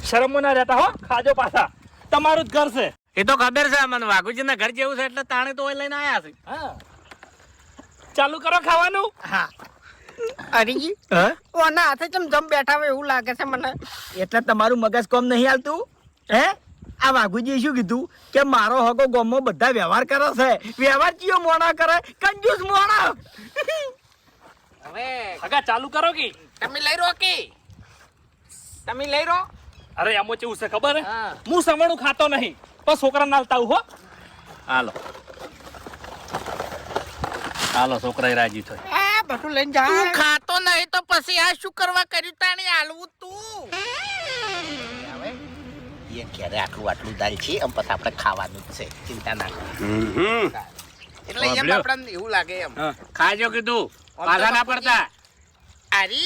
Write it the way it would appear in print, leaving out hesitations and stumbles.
શરમ ના રહેતા હો, ખાજો પાછા. તમારું જ ઘર છે. એ તો ખબર છે મને, વાઘુજીના ઘર જેવું છે એટલે તાણે તો લઈને આયા છે. હા, ચાલુ કરો ખાવાનું. હા હરીજી હા, ઓના હાથે જમ બેઠા હોય એવું લાગે છે મને. એટલે તમારું મગજ કોમ નહીં હાલતું હે? આ વાઘુજી શું કીધું કે મારો હગો ગામમાં બધા વ્યવહાર કરે છે. વ્યવહાર ચિયો મોણા કરે? કંજૂસ મોણા. હવે હગા ચાલુ કરો કે. તમે લઈ રહો કે તમે લઈ રહો. અરે આમાં કેવું છે ખબર હે? હા. હું સમણું ખાતો નહીં પણ છોકરા નાલતા હો. હાલો હાલો, છોકરા રાજી થાય. આ બધું લઈને જા. તું ખાતો નહીં તો પછી આ શું કરવા કર્યું તાણી હાલવું તું? એ ક્યારે આટલું દાલ છે એમ પછી આપણે ખાવાનું જ છે, ચિંતા ના કરો. એટલે એમ આપણને એવું લાગે એમ. ખાજો કીધું, પાછા ના પડતા. આરી